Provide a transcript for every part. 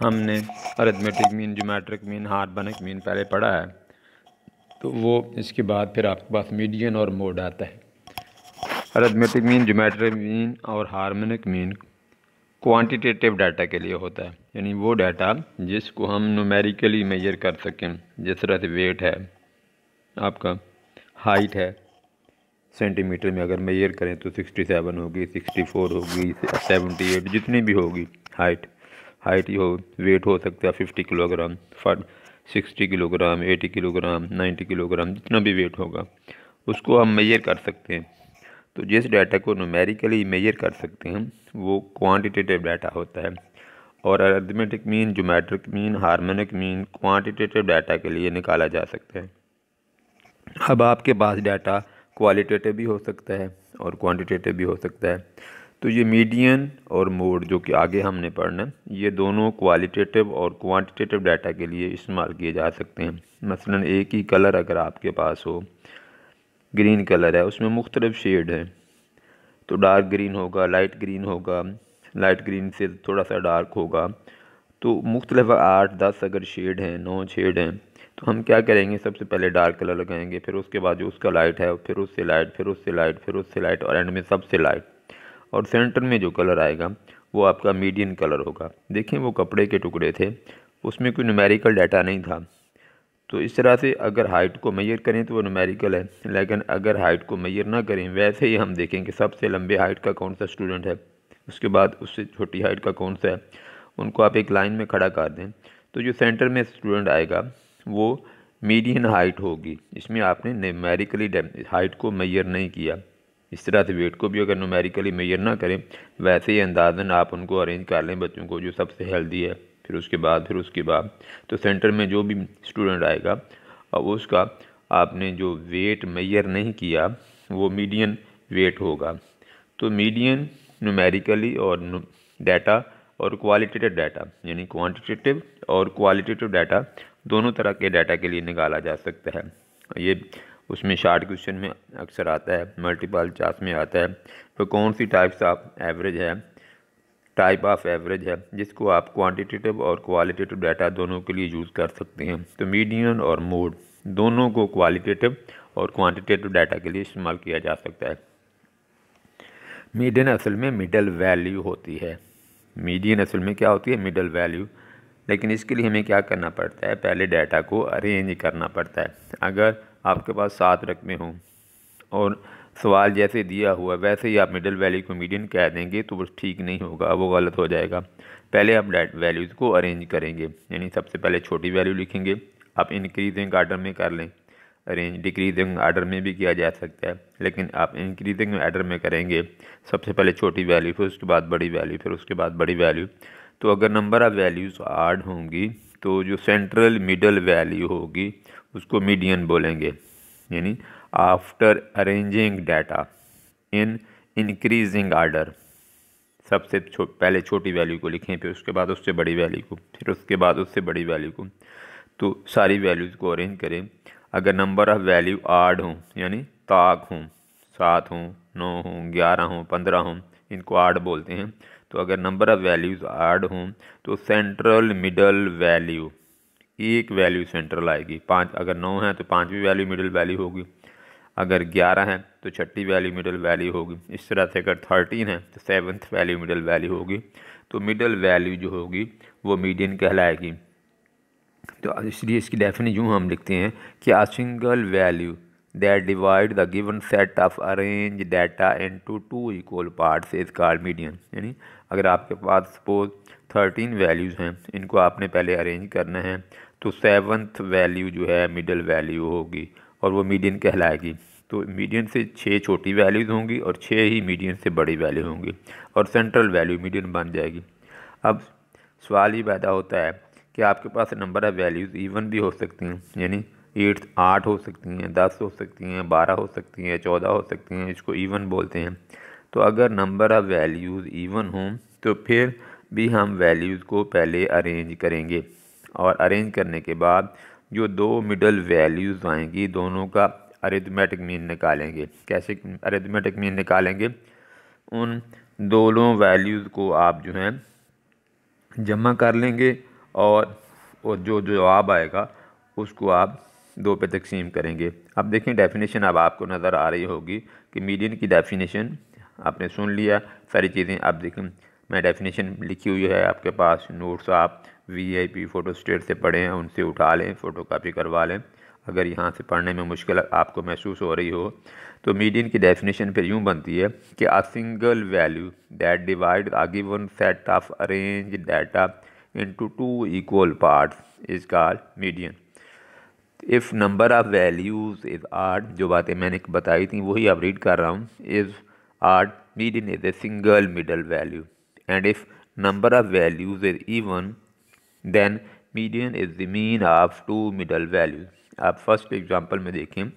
हमने arithmetic mean, geometric mean, harmonic mean पहले पढ़ा है, तो वो इसके बाद फिर आपके पास मीडियन और मोड आता है। अरिथमेटिक मीन, ज्योमेट्रिक मीन और हार्मोनिक मीन क्वांटिटेटिव डाटा के लिए होता है, यानी वो डाटा जिसको हम न्यूमेरिकली मेजर कर सकें। जिस तरह से वेट है, आपका हाइट है, सेंटीमीटर में अगर मेजर करें तो 67 होगी, 64 होगी, 78, जितनी भी होगी हाइट ही हो। वेट हो सकता है 50 किलोग्राम, 60 किलोग्राम, 80 किलोग्राम, 90 किलोग्राम, जितना भी वेट होगा उसको हम मेजर कर सकते हैं। तो जिस डाटा को न्यूमेरिकली मेजर कर सकते हैं वो क्वांटिटेटिव डाटा होता है। और arithmetic mean, geometric mean, harmonic mean quantitative data के लिए निकाला जा सकता है। अब आपके पास डाटा क्वालिटेटिव भी हो सकता है और क्वांटिटेटिव भी हो सकता है। तो ये मीडियन और मोड जो कि आगे हमने पढ़ना है, ये दोनों क्वालिटेटिव और क्वांटिटेटिव डाटा के लिए इस्तेमाल किए जा सकते हैं। मसलन एक ही कलर अगर आपके पास हो, ग्रीन कलर है, उसमें मुख्तलिफ शेड हैं, तो डार्क ग्रीन होगा, लाइट ग्रीन होगा, लाइट ग्रीन से थोड़ा सा डार्क होगा, तो मुख्तलिफ 8-10 अगर शेड हैं, 9 शेड हैं, तो हम क्या करेंगे, सबसे पहले डार्क कलर लगाएंगे, फिर उसके बाद जो उसका लाइट है, फिर उससे लाइट, फिर उससे लाइट, फिर उससे लाइट, और एंड में सबसे लाइट। और सेंटर में जो कलर आएगा वो आपका मीडियन कलर होगा। देखें वो कपड़े के टुकड़े थे, उसमें कोई न्यूमेरिकल डाटा नहीं था, तो इस तरह से अगर हाइट को मेजर करें तो वो न्यूमेरिकल है, लेकिन अगर हाइट को मेजर ना करें, वैसे ही हम देखें कि सबसे लंबे हाइट का कौन सा स्टूडेंट है, उसके बाद उससे छोटी हाइट का कौन सा है, उनको आप एक लाइन में खड़ा कर दें, तो जो सेंटर में स्टूडेंट आएगा वो मीडियन हाइट होगी। इसमें आपने न्यूमेरिकली हाइट को मेजर नहीं किया। इस तरह से वेट को भी अगर न्यूमेरिकली मेजर ना करें, वैसे ही अंदाज़न आप उनको अरेंज कर लें बच्चों को, जो सबसे हेल्दी है, फिर उसके बाद तो सेंटर में जो भी स्टूडेंट आएगा और उसका आपने जो वेट मेजर नहीं किया वो मीडियन वेट होगा। तो मीडियन न्यूमेरिकली और डाटा और क्वालिटेटिव डाटा, यानी क्वांटिटेटिव और क्वालिटेटिव डाटा दोनों तरह के डाटा के लिए निकाला जा सकता है। ये उसमें शार्ट क्वेश्चन में अक्सर आता है, मल्टीपल चॉइस में आता है। तो कौन सी टाइप ऑफ एवरेज है जिसको आप क्वांटिटेटिव और क्वालिटेटिव डाटा दोनों के लिए यूज़ कर सकते हैं। तो मीडियन और मोड दोनों को क्वालिटेटिव और क्वांटिटेटिव डाटा के लिए इस्तेमाल किया जा सकता है। मीडियन असल में मिडल वैल्यू होती है। मीडियन असल में क्या होती है, मिडल वैल्यू। लेकिन इसके लिए हमें क्या करना पड़ता है, पहले डाटा को अरेंज करना पड़ता है। अगर आपके पास 7 रकमें हों और सवाल जैसे दिया हुआ वैसे ही आप मिडिल वैल्यू को मीडियन कह देंगे तो वो ठीक नहीं होगा, वो गलत हो जाएगा। पहले आप वैल्यूज़ को अरेंज करेंगे, यानी सबसे पहले छोटी वैल्यू लिखेंगे। आप इंक्रीजिंग आर्डर में कर लें, अरेंज डिक्रीजिंग आर्डर में भी किया जा सकता है, लेकिन आप इंक्रीजिंग आर्डर में करेंगे, सबसे पहले छोटी वैल्यू, फिर उसके बाद बड़ी वैल्यू, फिर उसके बाद बड़ी वैल्यू। तो अगर नंबर ऑफ़ वैल्यूज़ आड होंगी तो जो सेंट्रल मिडल वैल्यू होगी उसको मीडियन बोलेंगे। यानी after arranging data in increasing order, सबसे पहले छोटी वैल्यू को लिखें, फिर उसके बाद उससे बड़ी वैल्यू को, फिर उसके बाद उससे बड़ी वैल्यू को, तो सारी वैल्यूज़ को अरेंज करें। अगर नंबर ऑफ़ वैल्यू आड हों, यानी ताक हों, 7 हों, 9 हों, 11 हों, 15 हों, इनको आड बोलते हैं। तो अगर नंबर ऑफ़ वैल्यूज़ आड हों तो सेंट्रल मिडल वैल्यू, एक वैल्यू सेंट्रल आएगी। 5 अगर 9 है तो 5वीं वैल्यू मिडल वैल्यू होगी, अगर 11 है तो 6ठी वैल्यू मिडल वैल्यू होगी। इस तरह से अगर 13 है तो 7th वैल्यू मिडल वैल्यू होगी। तो मिडल वैल्यू जो होगी वो मीडियन कहलाएगी। तो इसलिए इसकी डेफिनेशन यूँ हम लिखते हैं कि a single value that divide the given set of arrange data into 2 equal parts is called median. यानी अगर आपके पास सपोज 13 वैल्यूज़ हैं, इनको आपने पहले अरेंज करना है, तो 7th वैल्यू जो है मिडल वैल्यू होगी और वो मीडियन कहलाएगी। तो मीडियन से 6 छोटी वैल्यूज़ होंगी और 6 ही मीडियन से बड़ी वैल्यू होंगी और सेंट्रल वैल्यू मीडियन बन जाएगी। अब सवाल ये पैदा होता है कि आपके पास नंबर ऑफ़ वैल्यूज़ इवन भी हो सकती हैं, यानी 8 हो सकती हैं, 10 हो सकती हैं, 12 हो सकती हैं, 14 हो सकती हैं, इसको इवन बोलते हैं। तो अगर नंबर ऑफ़ वैल्यूज़ इवन हों तो फिर भी हम वैल्यूज़ को पहले अरेंज करेंगे और अरेंज करने के बाद जो 2 मिडल वैल्यूज़ आएंगी दोनों का अरिथमेटिक मीन निकालेंगे। कैसे अरिथमेटिक मीन निकालेंगे, उन दोनों वैल्यूज़ को आप जो हैं जमा कर लेंगे और जो जवाब आएगा उसको आप 2 पे तकसीम करेंगे। अब देखें डेफिनेशन अब आपको नज़र आ रही होगी कि मीडियन की डेफिनेशन आपने सुन लिया सारी चीज़ें। अब देखें मैं डेफिनेशन लिखी हुई है आपके पास, नोट्स आप VIP फ़ोटो स्टेट से पढ़े हैं, उनसे उठा लें, फ़ोटो कापी करवा लें अगर यहाँ से पढ़ने में मुश्किल आपको महसूस हो रही हो। तो मीडियन की डेफिनेशन फिर यूँ बनती है कि a single value that divide a given set of arrange data into 2 equal parts is called median. If number of values is odd, जो बातें मैंने बताई थी वही अब रीड कर रहा हूँ, is odd median is a single middle value and if number of values is even then median is the mean of 2 middle values. आप फर्स्ट एग्जांपल में देखें,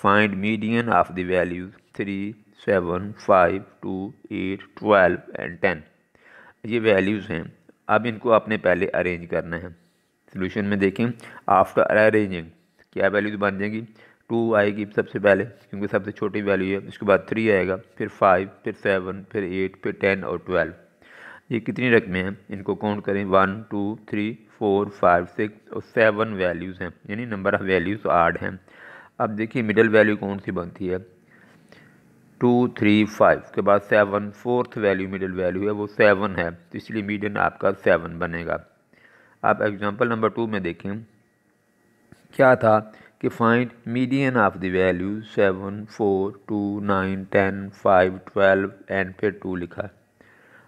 find median of the values 3, 7, 5, 2, 8, 12 and 10। ये values हैं, अब इनको आपने पहले arrange करना है। सोल्यूशन में देखें, आफ्टर अरेंजिंग क्या वैल्यूज़ बन जाएंगी, 2 आएगी सबसे पहले क्योंकि सबसे छोटी वैल्यू है, उसके बाद 3 आएगा, फिर 5, फिर 7, फिर 8, फिर 10 और 12। ये कितनी रकमें हैं, इनको काउंट करें, 1, 2, 3, 4, 5, 6 और 7 वैल्यूज़ हैं, यानी नंबर ऑफ़ वैल्यूज़ आड हैं। अब देखिए मिडल वैल्यू कौन सी बनती है, 2, 3, 5 के बाद 7, फोर्थ वैल्यू मिडल वैल्यू है वो 7 है, तो इसलिए मीडियन आपका 7 बनेगा। अब एग्जांपल नंबर 2 में देखें क्या था कि find median of the value 7, 4, 2, 9, 10, 5, 12 and फिर 2 लिखा।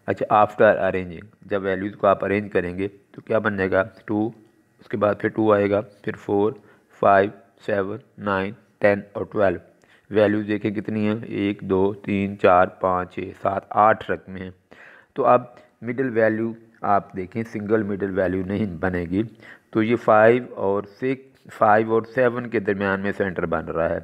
अच्छा, आफ्टर अरेंजिंग जब वैल्यूज़ को आप अरेंज करेंगे तो क्या बन जाएगा, 2, उसके बाद फिर 2 आएगा, फिर 4, 5, 7, 9, 10 और 12। वैल्यूज़ देखें कितनी हैं, 1, 2, 3, 4, 5, 6, 7, 8 रकमें हैं। तो अब मिडिल वैल्यू आप देखें सिंगल मिडिल वैल्यू नहीं बनेगी, तो ये 5 और 7 के दरमियान में सेंटर बन रहा है,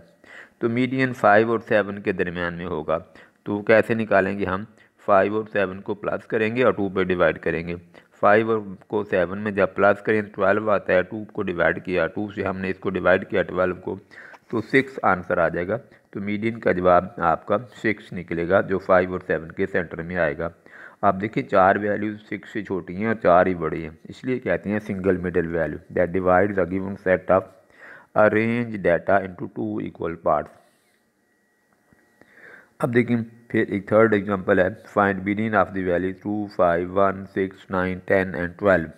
तो मीडियन 5 और 7 के दरमियान में होगा। तो कैसे निकालेंगे हम, 5 और 7 को प्लस करेंगे और 2 पे डिवाइड करेंगे। 5 को 7 में जब प्लस करें तो 12 आता है, 2 को डिवाइड किया, 2 से हमने इसको डिवाइड किया 12 को, तो 6 आंसर आ जाएगा। तो मीडियन का जवाब आपका 6 निकलेगा जो 5 और 7 के सेंटर में आएगा। आप देखिए 4 वैल्यूज 6 से छोटी हैं और 4 ही बड़ी हैं, इसलिए कहते हैं single middle value that divides a given set of arrange data into 2 equal parts. अब देखिए फिर एक थर्ड एग्जांपल है, find median of the value 2, 5, 1, 6, 9, 10 and 12।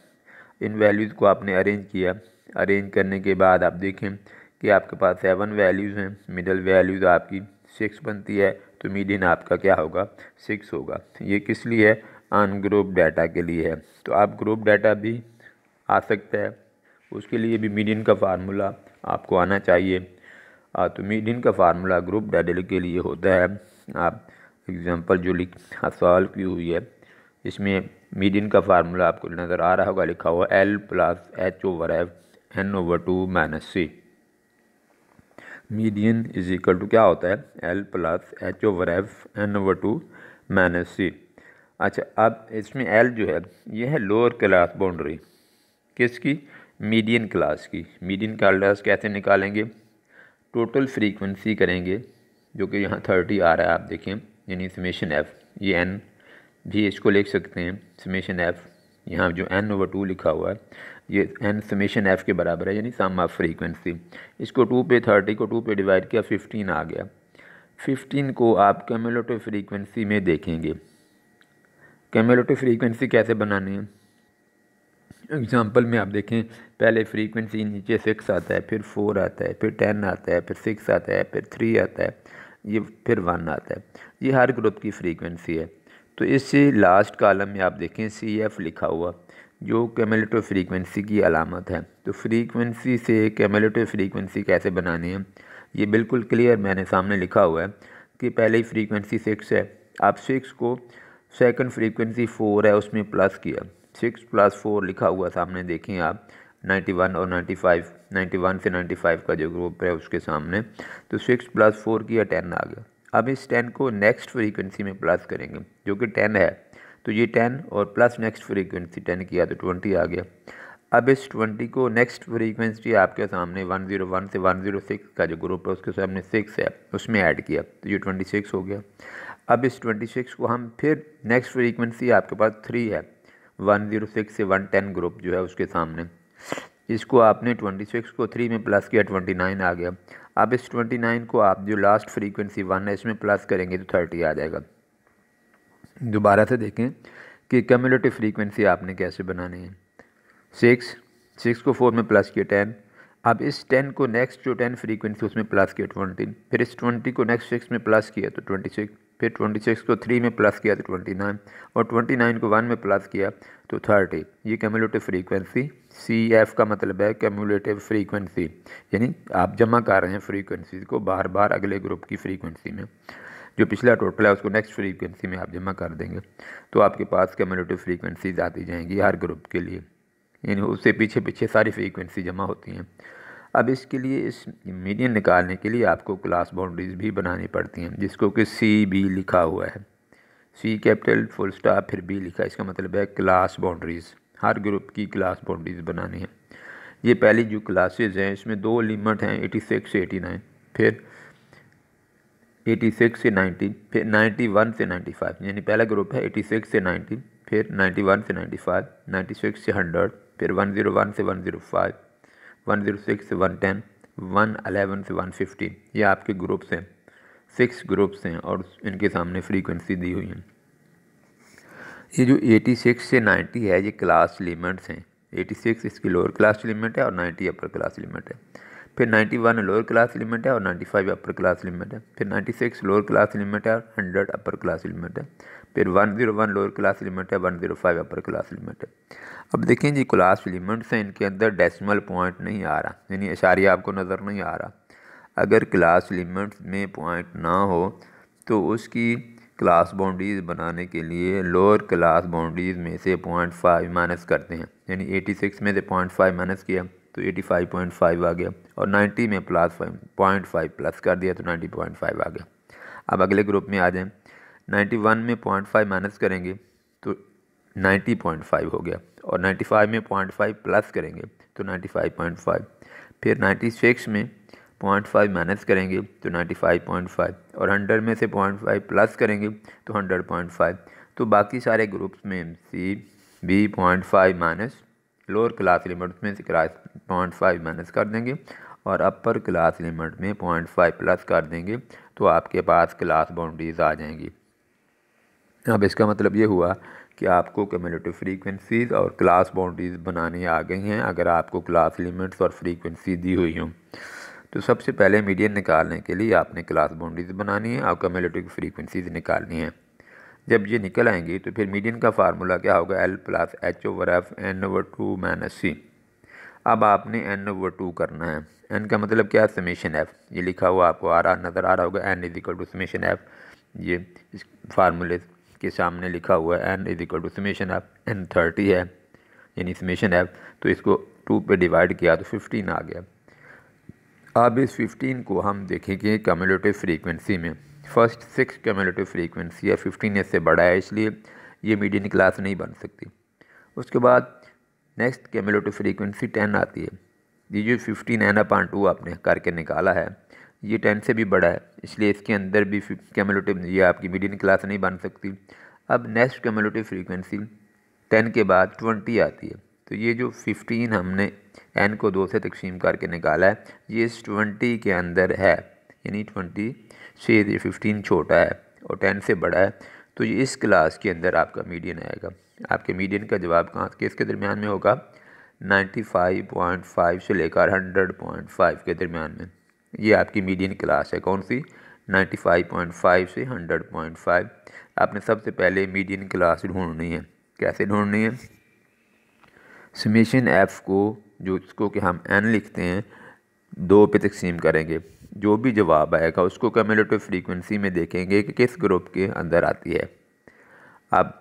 In values को आपने अरेंज किया, अरेंज करने के बाद आप देखें कि आपके पास 7 वैल्यूज़ हैं, मिडल वैल्यूज़ आपकी 6 बनती है, तो मीडियन आपका क्या होगा, 6 होगा। ये किस लिए है, अनग्रुप डाटा के लिए है। तो आप ग्रुप डाटा भी आ सकता है, उसके लिए भी मीडियन का फार्मूला आपको आना चाहिए। तो मीडियन का फार्मूला ग्रुप डाटा के लिए होता है, आप एग्जांपल जो सॉल्व की हुई है इसमें मीडियन का फार्मूला आपको नज़र आ रहा होगा, लिखा हुआ L plus H/F N/2 - C। Median is equal to क्या होता है, L plus H/F N/2 - C। अच्छा, अब इसमें L जो है ये है लोअर क्लास बाउंड्री किसकी, मीडियन क्लास की। मीडियन क्लास कैसे निकालेंगे, टोटल फ्रीक्वेंसी करेंगे जो कि यहाँ 30 आ रहा है, आप देखें, यानी समेशन F, ये N भी इसको लिख सकते हैं, समेशन F, यहाँ जो N/2 लिखा हुआ है ये N समेशन F के बराबर है, यानी सम ऑफ फ्रीक्वेंसी। इसको 2 पे 30 को 2 पे डिवाइड किया, 15 आ गया। 15 को आप क्यूमुलेटिव फ्रीक्वेंसी में देखेंगे, क्यूमुलेटिव फ्रीक्वेंसी कैसे बनानी है। एग्जांपल में आप देखें, पहले फ्रीक्वेंसी नीचे 6 आता है, फिर 4 आता है, फिर 10 आता है, फिर 6 आता है, फिर 3 आता है, ये फिर 1 आता है। ये हर ग्रुप की फ्रीक्वेंसी है। तो इससे लास्ट कॉलम में आप देखें CF लिखा हुआ, जो क्यूमुलेटिव फ्रीक्वेंसी की अलामत है। तो फ्रीक्वेंसी से क्यूमुलेटिव फ्रीक्वेंसी कैसे बनानी है, ये बिल्कुल क्लियर मैंने सामने लिखा हुआ है कि पहले ही फ्रीक्वेंसी 6 है, आप 6 को सेकंड फ्रीक्वेंसी 4 है उसमें प्लस किया, 6 + 4 लिखा हुआ सामने देखें आप, 91 और 95, 91 से 95 का जो ग्रुप है उसके सामने, तो 6 + 4 किया, 10 आ गया। अब इस 10 को नेक्स्ट फ्रीक्वेंसी में प्लस करेंगे जो कि 10 है, तो ये 10 और प्लस नेक्स्ट फ्रीक्वेंसी 10 किया तो 20 आ गया। अब इस 20 को नेक्स्ट फ्रीक्वेंसी आपके सामने 101 से 106 का जो ग्रुप है उसके सामने 6 है उसमें ऐड किया, तो ये 26 हो गया। अब इस 26 को हम फिर नेक्स्ट फ्रीक्वेंसी आपके पास 3 है, 106 से 110 ग्रुप जो है उसके सामने। इसको आपने 26 को 3 में प्लस किया, 29 आ गया। अब इस 29 को आप जो लास्ट फ्रीक्वेंसी 1 है इसमें प्लस करेंगे तो 30 आ जाएगा। दोबारा से देखें कि क्यूमुलेटिव फ्रीक्वेंसी आपने कैसे बनानी है। 6 को 4 में प्लस किया 10। अब इस 10 को नेक्स्ट जो 10 फ्रीक्वेंसी उसमें प्लस किया 20, फिर इस 20 को नेक्स्ट 6 में प्लस किया तो 26, फिर 26 को 3 में प्लस किया तो 29, और 29 को 1 में प्लस किया तो 30। ये क्यूमुलेटिव फ्रीक्वेंसी CF का मतलब है क्यूमुलेटिव फ्रीक्वेंसी, यानी आप जमा कर रहे हैं फ्रीक्वेंसी को बार बार अगले ग्रुप की फ्रीक्वेंसी में। जो पिछला टोटल है उसको नेक्स्ट फ्रीक्वेंसी में आप जमा कर देंगे तो आपके पास क्यूमुलेटिव फ्रीक्वेंसीज आती जाएंगी हर ग्रुप के लिए, यानी उससे पीछे पीछे सारी फ्रीक्वेंसी जमा होती हैं। अब इसके लिए इस मीडियन निकालने के लिए आपको क्लास बाउंड्रीज भी बनानी पड़ती हैं, जिसको कि CB लिखा हुआ है, C कैपिटल फुल स्टॉप फिर B लिखा है। इसका मतलब है क्लास बाउंड्रीज़, हर ग्रुप की क्लास बाउंड्रीज बनानी है। ये पहली जो क्लासेज हैं इसमें 2 लिमिट हैं, 86 से 89, फिर 86 से 90, फिर 91 से 95, यानी पहला ग्रुप है 86 से 90, फिर 91 से 95, 96 से 100, फिर 101 से 105, 106 से 110, 111 से 115। ये आपके ग्रुप्स हैं, 6 ग्रुप्स हैं और इनके सामने फ्रीक्वेंसी दी हुई हैं। ये जो 86 से 90 है ये क्लास लिमिट्स हैं। 86 इसकी लोअर क्लास लिमिट है और 90 अपर क्लास लिमिट है। फिर 91 लोअर क्लास लिमिट है और 95 अपर क्लास लिमिट है। फिर 96 लोअर क्लास लिमिट है और 100 अपर क्लास लिमिट है। फिर 101 लोअर क्लास लिमिट है, 105 अपर क्लास लिमिट है। अब देखें जी क्लास लिमिट्स हैं, इनके अंदर डेसिमल पॉइंट नहीं आ रहा, यानी इशारिया आपको नज़र नहीं आ रहा। अगर क्लास लिमिट्स में पॉइंट ना हो तो उसकी क्लास बाउंड्रीज बनाने के लिए लोअर क्लास बाउंड्रीज में से 0.5 माइनस करते हैं, यानी 86 में से 0.5 माइनस किया तो 85.5 आ गया, और 90 में प्लस 0.5 प्लस कर दिया तो 90.5 आ गया। अब अगले ग्रुप में आ जाएं, 91 में 0.5 माइनस करेंगे तो 90.5 हो गया, और 95 में 0.5 प्लस करेंगे तो 95.5, फिर 96 में 0.5 माइनस करेंगे तो 95.5, और 100 में से 0.5 प्लस करेंगे तो 100.5। तो बाकी सारे ग्रुप्स में CB 0.5 minus, lower class limit में से 0.5 माइनस कर देंगे और अपर क्लास लिमिट में 0.5 प्लस कर देंगे तो आपके पास क्लास बाउंड्रीज आ जाएंगी। अब इसका मतलब ये हुआ कि आपको क्यूमुलेटिव फ्रीक्वेंसीज और क्लास बाउंड्रीज बनानी आ गई हैं अगर आपको क्लास लिमिट्स और फ्रीक्वेंसी दी हुई हों। तो सबसे पहले मीडियन निकालने के लिए आपने क्लास बाउंड्रीज बनानी है और क्यूमुलेटिव फ्रीक्वेंसीज निकालनी है। जब ये निकल आएंगी तो फिर मीडियन का फार्मूला क्या होगा, L + H/F n/2 - C। अब आपने n/2 करना है। n का मतलब क्या है, समेशन f। ये लिखा हुआ आपको नज़र आ रहा होगा, n = समेशन f। ये इस फार्मूले के सामने लिखा हुआ है n = समेशन f। n 30 है यानी समेशन f, तो इसको 2 पे डिवाइड किया तो 15 आ गया। अब इस 15 को हम देखेंगे क्यूमुलेटिव फ्रीक्वेंसी में। फर्स्ट 6 क्यूमुलेटिव फ्रीक्वेंसी है, 15 इससे बड़ा है इसलिए ये मीडियन क्लास नहीं बन सकती। उसके बाद नेक्स्ट क्यूमुलेटिव फ्रीक्वेंसी 10 आती है। ये जो 15 n/2 आपने करके निकाला है ये 10 से भी बड़ा है, इसलिए इसके अंदर भी क्यूमुलेटिव ये आपकी मीडियन क्लास नहीं बन सकती। अब नेक्स्ट क्यूमुलेटिव फ्रीक्वेंसी 10 के बाद 20 आती है, तो ये जो 15 हमने n को 2 से तकसीम करके निकाला है ये इस 20 के अंदर है, यानी 20 से ये 15 छोटा है और 10 से बड़ा है, तो ये इस क्लास के अंदर आपका मीडियन आएगा। आपके मीडियन का जवाब कहाँ किसके दरमियान में होगा, 95.5 से लेकर 100.5 के दरमियान में। ये आपकी मीडियन क्लास है, कौन सी, 95.5 से 100.5। आपने सबसे पहले मीडियन क्लास ढूंढनी है। कैसे ढूंढनी है, समेशन f को जो इसको कि हम n लिखते हैं 2 पे तकसीम करेंगे, जो भी जवाब आएगा उसको क्यूमुलेटिव फ्रीक्वेंसी में देखेंगे कि किस ग्रुप के अंदर आती है। अब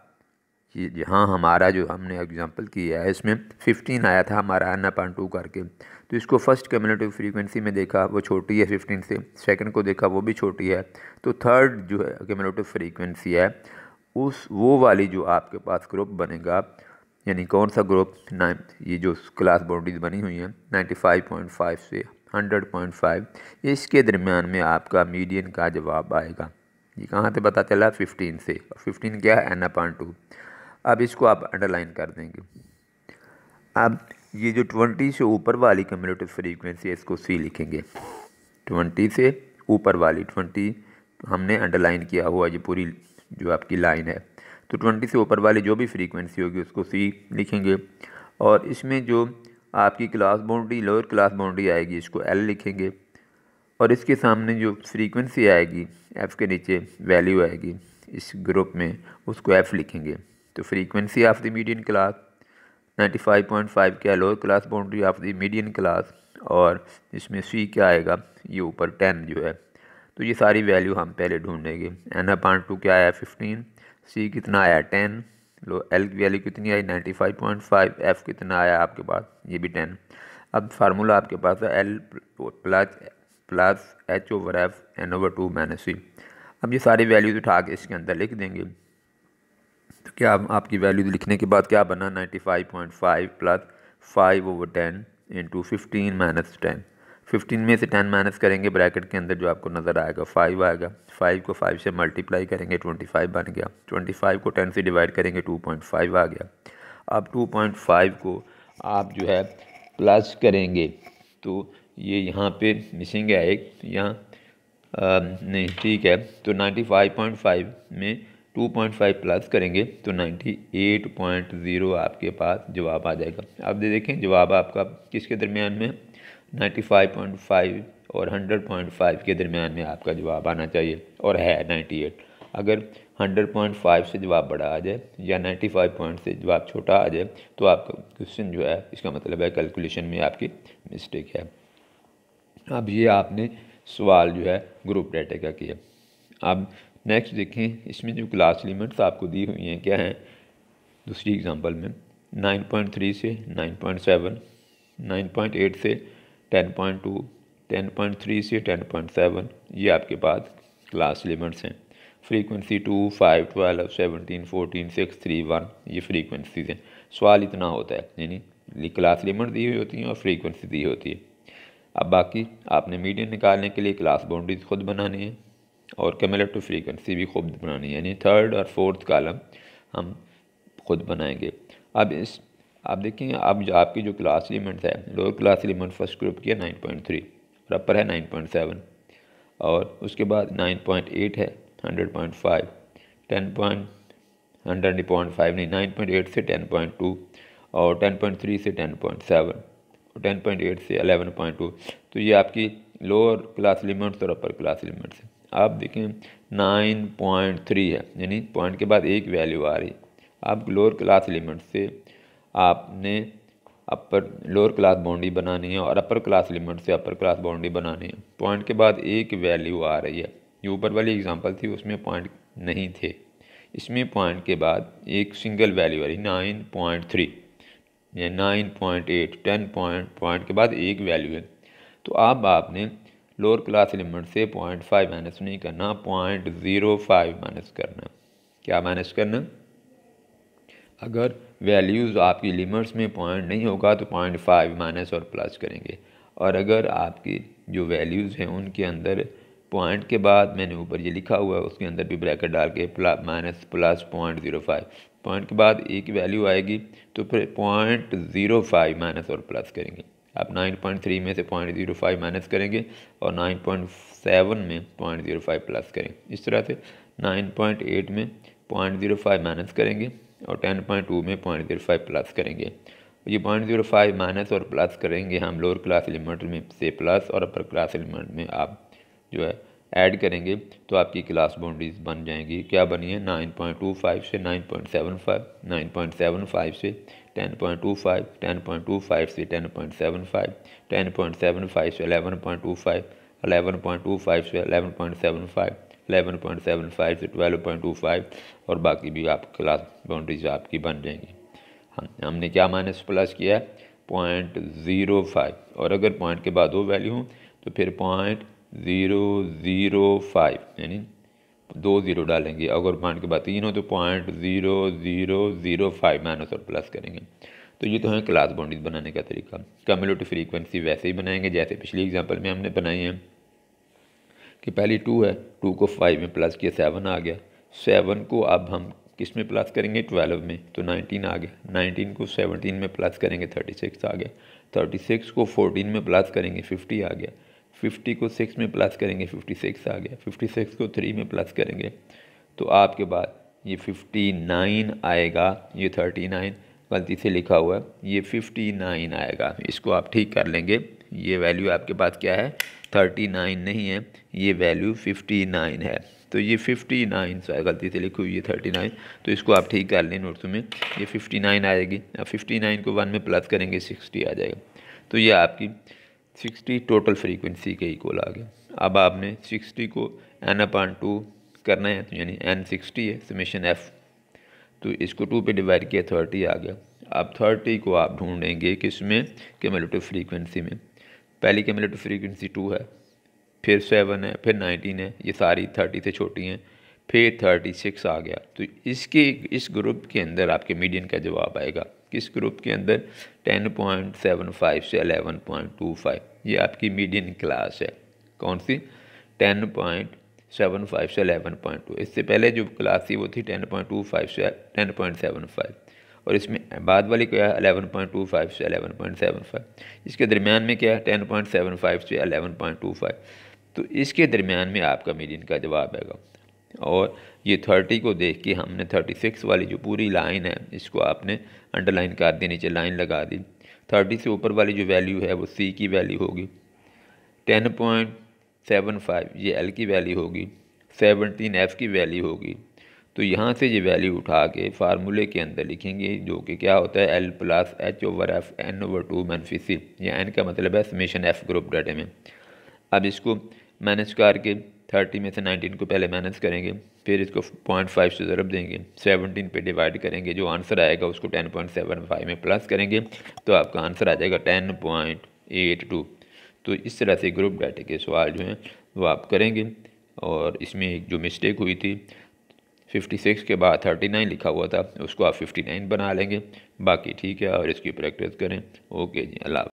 यहाँ हमारा जो हमने एग्जांपल किया है इसमें 15 आया था हमारा n/2 करके, तो इसको फर्स्ट क्यूमुलेटिव फ्रीक्वेंसी में देखा वो छोटी है 15 से, सेकंड को देखा वो भी छोटी है, तो थर्ड जो है क्यूमुलेटिव फ्रीक्वेंसी है उस वो वाली जो आपके पास ग्रुप बनेगा, यानी कौन सा ग्रुप, ये जो क्लास बाउंड्रीज बनी हुई हैं 95.5 से 100.5, इसके दरमियान में आपका मीडियन का जवाब आएगा। ये कहाँ से पता चला, 15 से। 15 क्या है, n/2। अब इसको आप अंडरलाइन कर देंगे। अब ये जो 20 से ऊपर वाली कम्युलेटिव फ्रीक्वेंसी है इसको सी लिखेंगे। 20 से ऊपर वाली 20 हमने अंडरलाइन किया हुआ ये पूरी जो आपकी लाइन है, तो 20 से ऊपर वाली जो भी फ्रीक्वेंसी होगी उसको सी लिखेंगे। और इसमें जो आपकी class boundary lower class boundary आएगी इसको एल लिखेंगे। और इसके सामने जो फ्रीक्वेंसी आएगी एफ़ के नीचे वैल्यू आएगी इस ग्रुप में उसको एफ़ लिखेंगे। तो frequency of the median class 95.5 क्या lower class boundary of the median class, और इसमें सी क्या आएगा ये ऊपर 10 जो है। तो ये सारी वैल्यू हम पहले ढूंढेंगे। n/2 क्या आया 15, सी कितना आया 10, लो एल की वैल्यू कितनी आई 95.5, एफ़ कितना आया आपके पास ये भी 10। अब फार्मूला आपके पास है एल प्लस H/F(n/2 - c). अब ये सारी वैल्यूज उठा के इसके अंदर लिख देंगे। तो क्या आपकी वैल्यूज लिखने के बाद क्या बना 95.5 प्लस 5/10 इंटू 15 - 10। 15 में से 10 माइनस करेंगे ब्रैकेट के अंदर जो आपको नज़र आएगा 5 आएगा। 5 को 5 से मल्टीप्लाई करेंगे 25 बन गया। 25 को 10 से डिवाइड करेंगे 2.5 आ गया। अब 2.5 को आप जो है प्लस करेंगे तो ये यहाँ पे मिसिंग है एक यहाँ नहीं ठीक है। तो 95.5 में 2.5 प्लस करेंगे तो 98.0 आपके पास जवाब आ जाएगा। अब देखें जवाब आपका किसके दरमियान में 95.5 और 100.5 के दरमियान में आपका जवाब आना चाहिए और है 98। अगर 100.5 से जवाब बड़ा आ जाए या 95 पॉइंट से जवाब छोटा आ जाए तो आपका क्वेश्चन जो है इसका मतलब है कैलकुलेशन में आपकी मिस्टेक है। अब ये आपने सवाल जो है ग्रुप डाटा का किया। अब नेक्स्ट देखें इसमें जो क्लास लिमिट्स आपको दी हुई हैं क्या हैं। दूसरी एग्जांपल में 9.3 से 9.7, 9.8 से 10.2, 10.3 से 10.7 ये आपके पास क्लास लिमिट्स हैं। फ्रीक्वेंसी 2, 5, 12, 17, 14, 6, 3, 1 ये फ्रीक्वेंसीज हैं। सवाल इतना होता है यानी क्लास लिमिट दी हुई होती हैं और फ्रीक्वेंसी दी होती है। अब बाकी आपने मीडियन निकालने के लिए क्लास बाउंड्रीज खुद बनानी है और क्यूमुलेटिव फ्रीक्वेंसी भी खुद बनानी है, यानी थर्ड और फोर्थ कॉलम हम खुद बनाएंगे। अब आप देखें अब जो आपकी जो क्लास लिमिट है lower class limit first group की है 9.3 और अपर है 9.7 और उसके बाद 9.8 है 100.5, 100.5 नहीं 9.8 से 10.2 और 10.3 से 10.7 और 10.8 से 11.2। तो ये आपकी लोअर क्लास लिमिट्स और अपर क्लास लिमिट्स है। आप देखें 9.3 है यानी पॉइंट के बाद एक वैल्यू आ रही। आप लोअर क्लास लिमिट से आपने अपर लोअर क्लास बाउंड्री बनानी है और अपर क्लास लिमिट से अपर क्लास बाउंड्री बनानी है। पॉइंट के बाद एक वैल्यू आ रही है। जो ऊपर वाली एग्जांपल थी उसमें पॉइंट नहीं थे, इसमें पॉइंट के बाद एक सिंगल वैल्यू आ रही 9.3 या 9.8, 10 पॉइंट के बाद एक वैल्यू है। तो अब आपने लोअर क्लास लिमिट से 0.5 माइनस नहीं करना, 0.05 माइनस करना। क्या माइनस करना? अगर वैल्यूज़ आपकी लिमिट्स में पॉइंट नहीं होगा तो 0.5 माइनस और प्लस करेंगे, और अगर आपकी जो वैल्यूज़ हैं उनके अंदर पॉइंट के बाद मैंने ऊपर ये लिखा हुआ है उसके अंदर भी ब्रैकेट डाल के माइनस प्लस 0.05, पॉइंट के बाद एक वैल्यू आएगी तो फिर 0.05 माइनस और प्लस करेंगे। आप 9.3 में से 0.05 माइनस करेंगे और 9.7 में 0.05 प्लस करेंगे। इस तरह से 9.8 में 0.05 माइनस करेंगे और 10.2 में 0.05 प्लस करेंगे। ये 0.05 माइनस और प्लस करेंगे हम लोअर क्लास लिमिट में से प्लस और अपर क्लास लिमिट में आप जो है ऐड करेंगे तो आपकी क्लास बाउंड्रीज बन जाएंगी। क्या बनी है 9.25 से 9.75, 9.75 से 10.25, 10.25 से 10.75, 10.75 से 11.25, 11.25 से 11.75, 11.75 से 12.25 और बाकी भी आप क्लास बाउंड्रीज आपकी बन जाएंगी। हमने क्या माइनस प्लस किया 0.05 और अगर पॉइंट के बाद दो वैल्यू हों तो फिर 0.005 यानी 2 0 डालेंगे। अगर पॉइंट के बाद 3 हो तो 0.0005 माइनस और प्लस करेंगे। तो ये तो है क्लास बाउंड्रीज बनाने का तरीका। क्यूमुलेटिव फ्रीक्वेंसी वैसे ही बनाएंगे जैसे पिछली एग्जांपल में हमने बनाई है कि पहली 2 है, 2 को 5 में प्लस किया 7 आ गया। 7 को अब हम किस में प्लस करेंगे 12 में, तो 19 आ गया। 19 को 17 में प्लस करेंगे 36 आ गया। 36 को 14 में प्लस करेंगे 50 आ गया। 50 को 6 में प्लस करेंगे 56 आ गया। 56 को 3 में प्लस करेंगे तो आपके बाद ये 59 आएगा। ये 39 गलती से लिखा हुआ है, ये 59 आएगा। इसको आप ठीक कर लेंगे। ये वैल्यू आपके पास क्या है 39 नहीं है, ये वैल्यू 59 है। तो ये 59 गलती से लिखी हुई है 39, तो इसको आप ठीक कर लें नोट्स में। ये 59 आएगी। अब 59 को 1 में प्लस करेंगे 60 आ जाएगा। तो ये आपकी 60 टोटल फ्रीक्वेंसी के इक्वल आ गया। अब आपने 60 को n/2 करना है, तो यानी n 60 है समेशन f, तो इसको 2 पे डिवाइड किया 30 आ गया। अब 30 को आप ढूंढेंगे किस में, क्यूमुलेटिव फ्रीक्वेंसी में। पहली क्यूमुलेटिव फ्रीक्वेंसी 2 है, फिर 7 है, फिर 19 है, ये सारी 30 से छोटी हैं, फिर 36 आ गया। तो इस ग्रुप के अंदर आपके मीडियन का जवाब आएगा। किस ग्रुप के अंदर 10.75 से 11.25, ये आपकी मीडियन क्लास है। कौन सी 10.75 से 11.2। इससे पहले जो क्लास थी वो थी 10.25 से 10.75, और इसमें बाद वाली क्या है 11.25 से 11.75। इसके दरमियान में क्या है 10.75 से 11.25। तो इसके दरमियान में आपका मीडियन का जवाब आएगा। और ये 30 को देख के हमने 36 वाली जो पूरी लाइन है इसको आपने अंडरलाइन कर दी, नीचे लाइन लगा दी। 30 से ऊपर वाली जो वैल्यू है वो सी की वैल्यू होगी, 10.75 ये एल की वैल्यू होगी, 17 एफ की वैल्यू होगी। तो यहाँ से ये वैल्यू उठा के फार्मूले के अंदर लिखेंगे, जो कि क्या होता है L plus H/F N/2 -C। ये N का मतलब है समेशन F ग्रुप डाटा में। अब इसको मैनेज करके 30 में से 19 को पहले मैनेज करेंगे, फिर इसको 0.5 से ज़रब देंगे, 17 पे डिवाइड करेंगे, जो आंसर आएगा उसको 10.75 में प्लस करेंगे तो आपका आंसर आ जाएगा 10.82। तो इस तरह से ग्रुप डाटा के सवाल जो हैं वो आप करेंगे। और इसमें एक जो मिस्टेक हुई थी 56 के बाद 39 लिखा हुआ था, उसको आप 59 बना लेंगे। बाकी ठीक है, और इसकी प्रैक्टिस करें। ओके जी, अल्लाह।